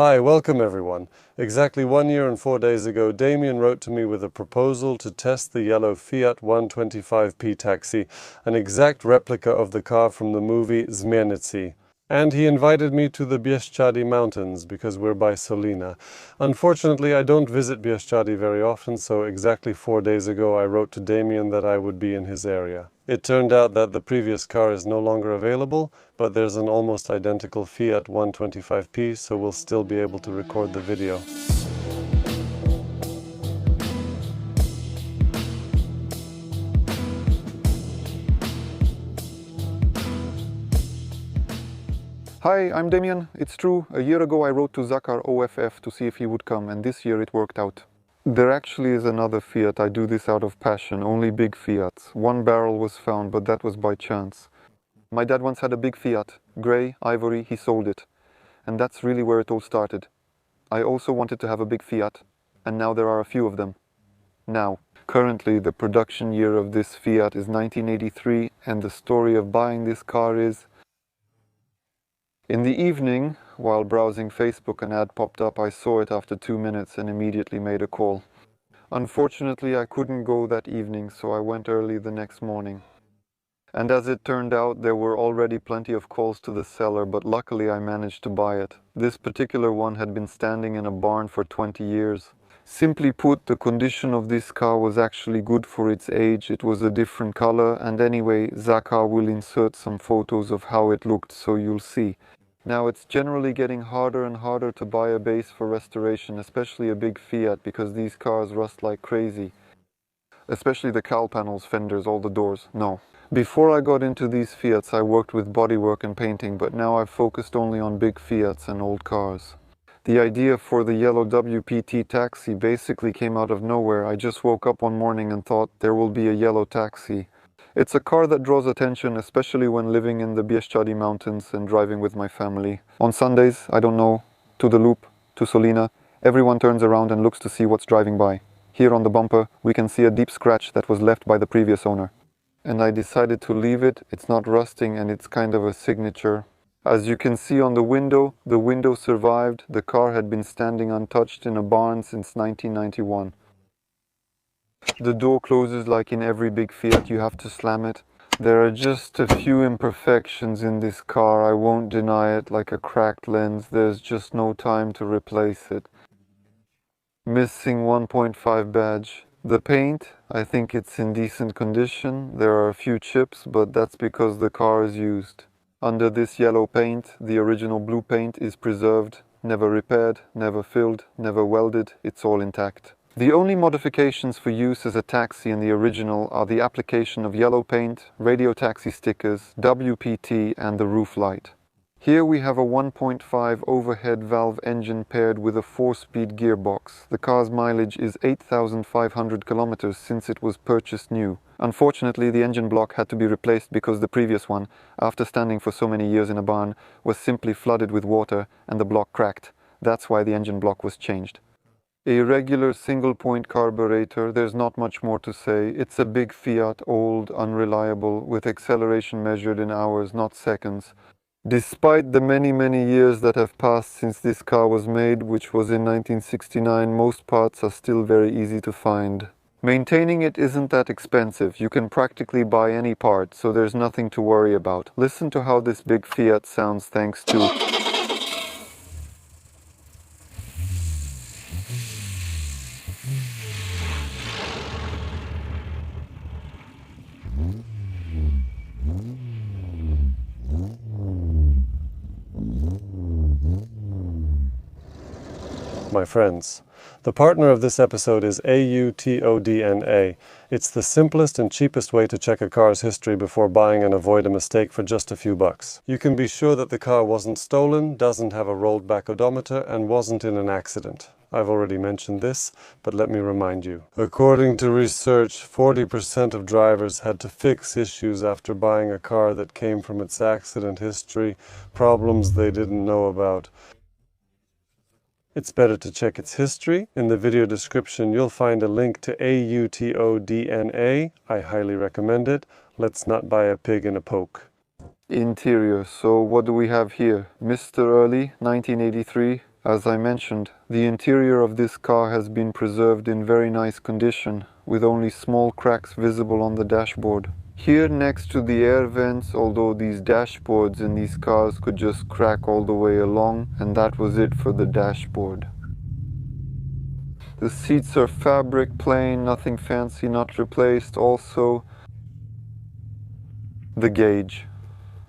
Hi, welcome everyone. Exactly 1 year and 4 days ago, Damien wrote to me with a proposal to test the yellow Fiat 125p taxi, an exact replica of the car from the movie Zmienicy. And he invited me to the Bieszczady Mountains because we're by Solina. Unfortunately, I don't visit Bieszczady very often, so exactly 4 days ago I wrote to Damien that I would be in his area. It turned out that the previous car is no longer available, but there's an almost identical Fiat 125p, so we'll still be able to record the video. Hi, I'm Damien. It's true, a year ago I wrote to Zakar OFF to see if he would come, and this year it worked out. There actually is another Fiat. I do this out of passion, only big Fiats. One barrel was found, but that was by chance. My dad once had a big Fiat, grey, ivory, he sold it. And that's really where it all started. I also wanted to have a big Fiat, and now there are a few of them. Now, currently the production year of this Fiat is 1983, and the story of buying this car is... In the evening, while browsing Facebook, an ad popped up. I saw it after 2 minutes and immediately made a call. Unfortunately, I couldn't go that evening, so I went early the next morning. And as it turned out, there were already plenty of calls to the seller, but luckily I managed to buy it. This particular one had been standing in a barn for 20 years. Simply put, the condition of this car was actually good for its age. It was a different color, and anyway, Zakar will insert some photos of how it looked, so you'll see. Now, it's generally getting harder and harder to buy a base for restoration, especially a big Fiat, because these cars rust like crazy. Especially the cowl panels, fenders, all the doors. No. Before I got into these Fiats, I worked with bodywork and painting, but now I've focused only on big Fiats and old cars. The idea for the yellow WPT taxi basically came out of nowhere. I just woke up one morning and thought there will be a yellow taxi. It's a car that draws attention, especially when living in the Bieszczady Mountains and driving with my family. On Sundays, I don't know, to the Loop, to Solina, everyone turns around and looks to see what's driving by. Here on the bumper, we can see a deep scratch that was left by the previous owner. And I decided to leave it. It's not rusting and it's kind of a signature. As you can see on the window survived. The car had been standing untouched in a barn since 1991. The door closes like in every big Fiat, you have to slam it. There are just a few imperfections in this car, I won't deny it, like a cracked lens. There's just no time to replace it. Missing 1.5 badge. The paint, I think it's in decent condition. There are a few chips, but that's because the car is used. Under this yellow paint, the original blue paint is preserved, never repaired, never filled, never welded, it's all intact. The only modifications for use as a taxi in the original are the application of yellow paint, radio taxi stickers, WPT and the roof light. Here we have a 1.5 overhead valve engine paired with a 4-speed gearbox. The car's mileage is 8,500 kilometers since it was purchased new. Unfortunately, the engine block had to be replaced because the previous one, after standing for so many years in a barn, was simply flooded with water and the block cracked. That's why the engine block was changed. A regular single-point carburetor, there's not much more to say. It's a big Fiat, old, unreliable, with acceleration measured in hours, not seconds. Despite the many years that have passed since this car was made, which was in 1969, most parts are still very easy to find. Maintaining it isn't that expensive. You can practically buy any part, so there's nothing to worry about. Listen to how this big Fiat sounds thanks to... My friends, the partner of this episode is AUTODNA. It's the simplest and cheapest way to check a car's history before buying and avoid a mistake for just a few bucks. You can be sure that the car wasn't stolen, doesn't have a rolled back odometer, and wasn't in an accident. I've already mentioned this, but let me remind you. According to research, 40% of drivers had to fix issues after buying a car that came from its accident history, problems they didn't know about. It's better to check its history. In the video description, you'll find a link to AUTODNA. I highly recommend it. Let's not buy a pig in a poke. Interior. So what do we have here? Mr. Early, 1983. As I mentioned, the interior of this car has been preserved in very nice condition, with only small cracks visible on the dashboard. Here next to the air vents, although these dashboards in these cars could just crack all the way along, and that was it for the dashboard. The seats are fabric, plain, nothing fancy, not replaced. Also, the gauge,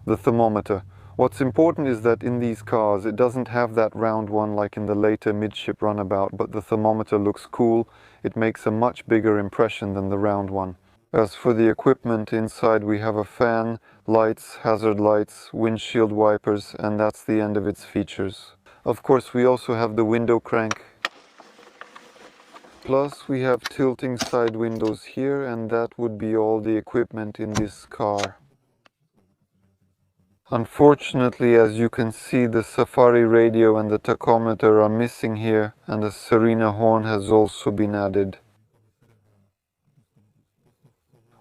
the thermometer. What's important is that in these cars it doesn't have that round one like in the later midship runabout, but the thermometer looks cool. It makes a much bigger impression than the round one. As for the equipment, inside we have a fan, lights, hazard lights, windshield wipers, and that's the end of its features. Of course, we also have the window crank. Plus we have tilting side windows here, and that would be all the equipment in this car. Unfortunately, as you can see, the Safari radio and the tachometer are missing here, and the Serena horn has also been added.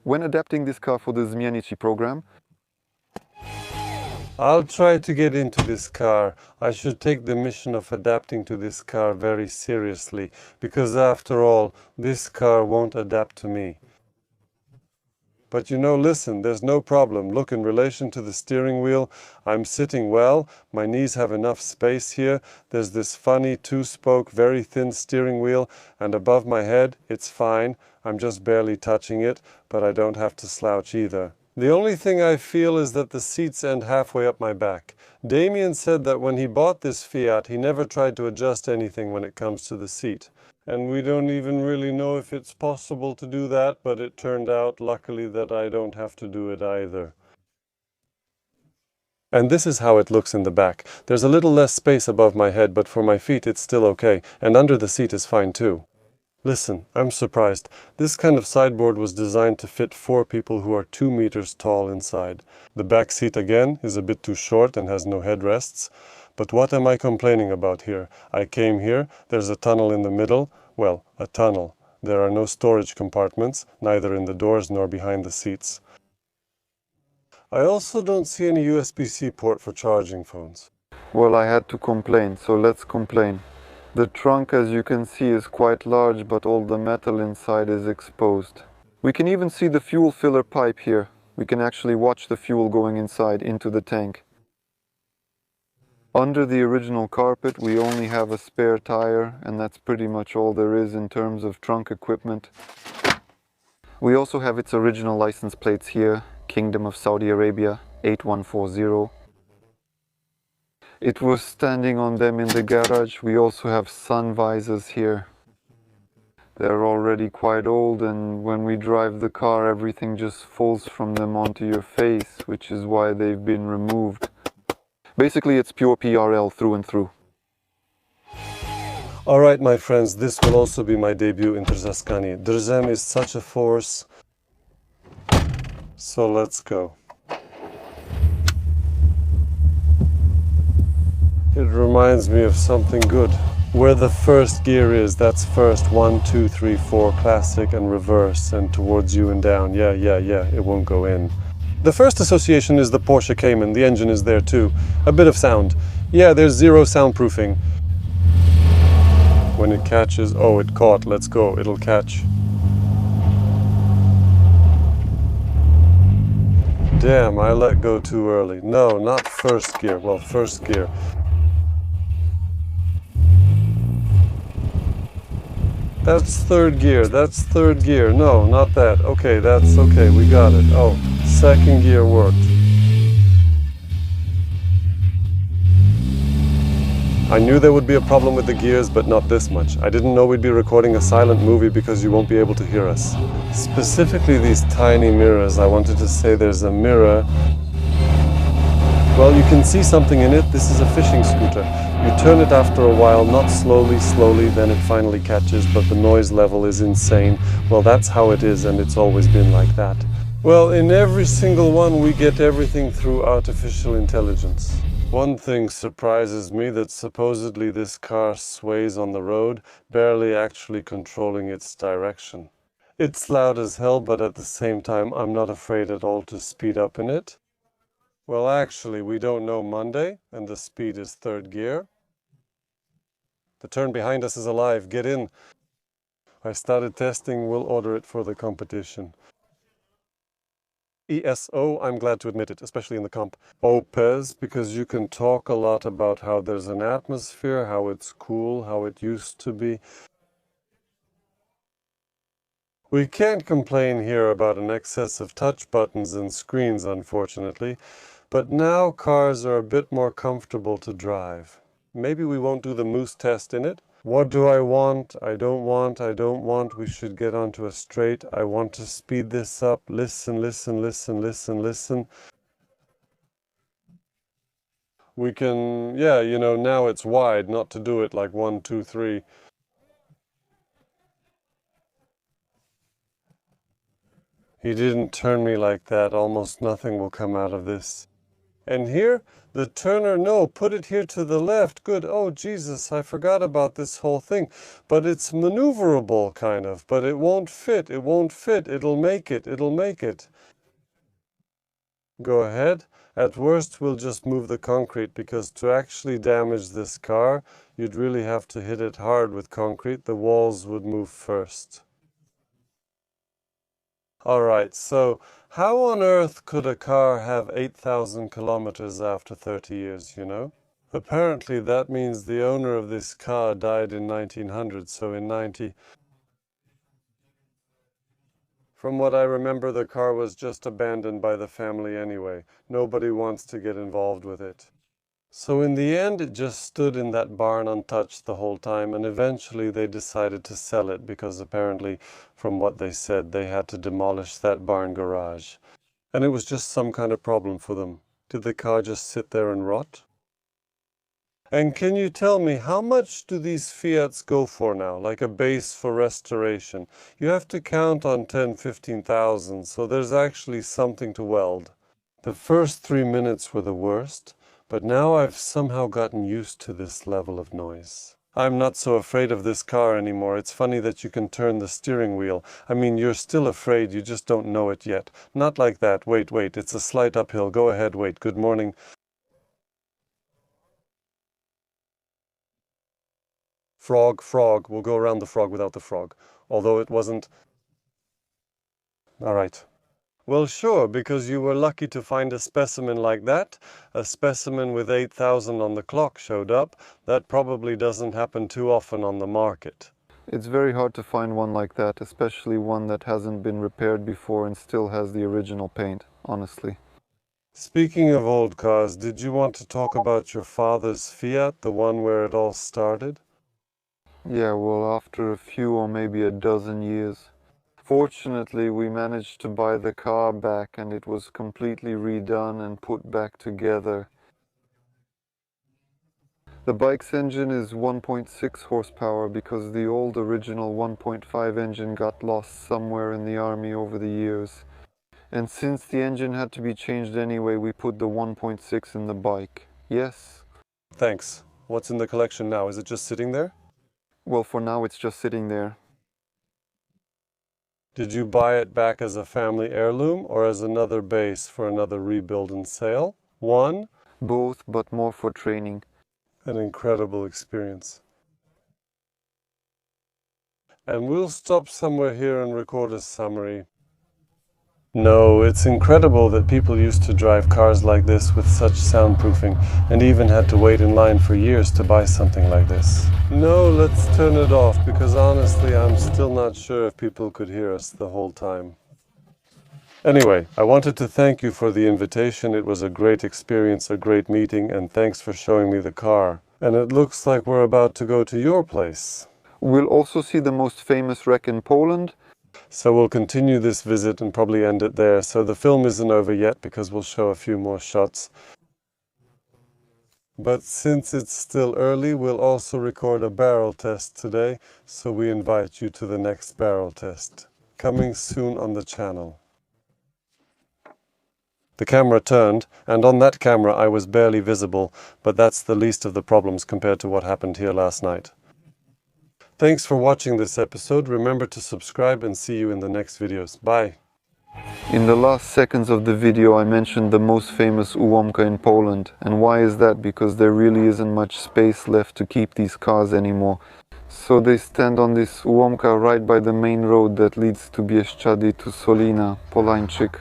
When adapting this car for the Zmienici program, I'll try to get into this car. I should take the mission of adapting to this car very seriously, because after all, this car won't adapt to me. But you know, listen, there's no problem. Look, in relation to the steering wheel, I'm sitting well. My knees have enough space here. There's this funny two-spoke, very thin steering wheel, and above my head, it's fine. I'm just barely touching it, but I don't have to slouch either. The only thing I feel is that the seats end halfway up my back. Damien said that when he bought this Fiat, he never tried to adjust anything when it comes to the seat. And we don't even really know if it's possible to do that, but it turned out, luckily, that I don't have to do it either. And this is how it looks in the back. There's a little less space above my head, but for my feet it's still okay, and under the seat is fine too. Listen, I'm surprised. This kind of sideboard was designed to fit 4 people who are 2 meters tall inside. The back seat again is a bit too short and has no headrests. But what am I complaining about here? I came here, there's a tunnel in the middle. Well, a tunnel. There are no storage compartments, neither in the doors nor behind the seats. I also don't see any USB-C port for charging phones. well, I had to complain, so let's complain. The trunk, as you can see, is quite large, but all the metal inside is exposed. We can even see the fuel filler pipe here. We can actually watch the fuel going inside into the tank. Under the original carpet we only have a spare tire, and that's pretty much all there is in terms of trunk equipment. We also have its original license plates here, Kingdom of Saudi Arabia 8140. It was standing on them in the garage. We also have sun visors here. They're already quite old, and when we drive the car everything just falls from them onto your face, which is why they've been removed. Basically, it's pure PRL through and through. Alright, my friends, this will also be my debut in Trzaskani. Drzem is such a force. So let's go. It reminds me of something good. Where the first gear is, that's first 1, 2, 3, 4, classic and reverse, and towards you and down. Yeah, it won't go in. The first association is the Porsche Cayman. The engine is there too. A bit of sound. Yeah, there's zero soundproofing. When it catches, oh, it caught, let's go, it'll catch. Damn, I let go too early. No, not first gear. Well, first gear. That's third gear, that's third gear. No, not that. Okay, that's okay, we got it. Oh, second gear worked. I knew there would be a problem with the gears, but not this much. I didn't know we'd be recording a silent movie because you won't be able to hear us. Specifically these tiny mirrors. I wanted to say there's a mirror. Well, you can see something in it. This is a fishing scooter. You turn it after a while, not slowly, then it finally catches, but the noise level is insane. Well, that's how it is, and it's always been like that. Well, in every single one we get everything through artificial intelligence. One thing surprises me, that supposedly this car sways on the road, barely actually controlling its direction. It's loud as hell, but at the same time I'm not afraid at all to speed up in it. Well, actually, we don't know Monday, and the speed is third gear. The turn behind us is alive. Get in. I started testing. We'll order it for the competition. ESO, I'm glad to admit it, especially in the comp. OPES, because you can talk a lot about how there's an atmosphere, how it's cool, how it used to be. We can't complain here about an excess of touch buttons and screens, unfortunately, but now cars are a bit more comfortable to drive. Maybe we won't do the moose test in it. What do I want? I don't want. I don't want. We should get onto a straight. I want to speed this up. Listen, listen, listen, listen, listen. We can, yeah, now it's wide, not to do it like 1, 2, 3. He didn't turn me like that. Almost nothing will come out of this. And here, the turner, no, put it here to the left. Good. Oh, Jesus, I forgot about this whole thing. But it's maneuverable, kind of. But it won't fit. It won't fit. It'll make it. It'll make it. Go ahead. At worst, we'll just move the concrete, because to actually damage this car, you'd really have to hit it hard with concrete. The walls would move first. Alright, so how on earth could a car have 8,000 kilometers after 30 years, Apparently that means the owner of this car died in 1900, so in 90. From what I remember, the car was just abandoned by the family anyway. Nobody wants to get involved with it. So in the end, it just stood in that barn untouched the whole time, and eventually they decided to sell it because apparently, from what they said, they had to demolish that barn garage. And it was just some kind of problem for them. Did the car just sit there and rot? And can you tell me, how much do these Fiats go for now, like a base for restoration? You have to count on 10, 15,000, so there's actually something to weld. The first 3 minutes were the worst, but now I've somehow gotten used to this level of noise. I'm not so afraid of this car anymore. It's funny that you can turn the steering wheel. I mean, you're still afraid, you just don't know it yet. Not like that. Wait, it's a slight uphill. Go ahead, wait. Good morning. Frog. We'll go around the frog without the frog. Although it wasn't. All right. Well, sure, because you were lucky to find a specimen like that. A specimen with 8,000 on the clock showed up. That probably doesn't happen too often on the market. It's very hard to find one like that, especially one that hasn't been repaired before and still has the original paint, honestly. Speaking of old cars, did you want to talk about your father's Fiat, the one where it all started? Yeah, well, after a few or maybe a dozen years. Fortunately, we managed to buy the car back and it was completely redone and put back together. The bike's engine is 1.6 horsepower because the old original 1.5 engine got lost somewhere in the army over the years. And since the engine had to be changed anyway, we put the 1.6 in the bike. Yes? Thanks. What's in the collection now? Is it just sitting there? Well, for now it's just sitting there. Did you buy it back as a family heirloom or as another base for another rebuild and sale? One? Both, but more for training. An incredible experience. And we'll stop somewhere here and record a summary. No, it's incredible that people used to drive cars like this with such soundproofing and even had to wait in line for years to buy something like this. No, let's turn it off because honestly I'm still not sure if people could hear us the whole time. Anyway, I wanted to thank you for the invitation. It was a great experience, a great meeting, and thanks for showing me the car. And it looks like we're about to go to your place. We'll also see the most famous wreck in Poland. So we'll continue this visit and probably end it there. So the film isn't over yet because we'll show a few more shots. But since it's still early, we'll also record a barrel test today. So we invite you to the next barrel test. Coming soon on the channel. The camera turned, and on that camera I was barely visible, but that's the least of the problems compared to what happened here last night. Thanks for watching this episode. Remember to subscribe and see you in the next videos. Bye. In the last seconds of the video I mentioned the most famous ułomka in Poland. And why is that? Because there really isn't much space left to keep these cars anymore. So they stand on this ułomka right by the main road that leads to Bieszczady to Solina, Polańczyk.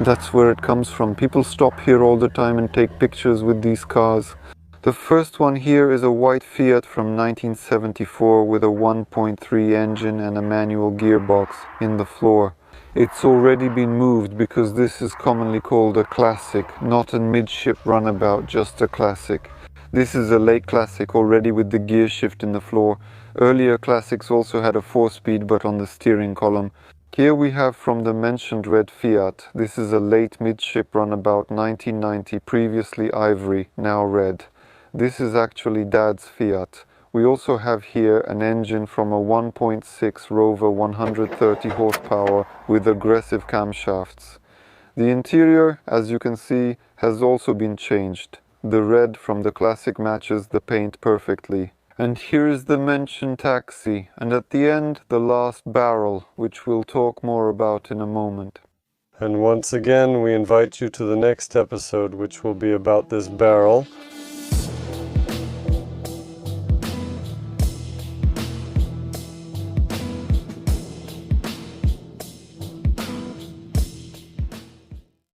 That's where it comes from. People stop here all the time and take pictures with these cars. The first one here is a white Fiat from 1974 with a 1.3 engine and a manual gearbox in the floor. It's already been moved because this is commonly called a classic, not a midship runabout, just a classic. This is a late classic already with the gear shift in the floor. Earlier classics also had a 4-speed but on the steering column. Here we have from the mentioned red Fiat. This is a late midship runabout 1990, previously ivory, now red. This is actually Dad's Fiat. We also have here an engine from a 1.6 Rover 130 horsepower with aggressive camshafts. The interior, as you can see, has also been changed. The red from the classic matches the paint perfectly. And here is the mentioned taxi, and at the end the last barrel, which we'll talk more about in a moment. And once again, we invite you to the next episode, which will be about this barrel.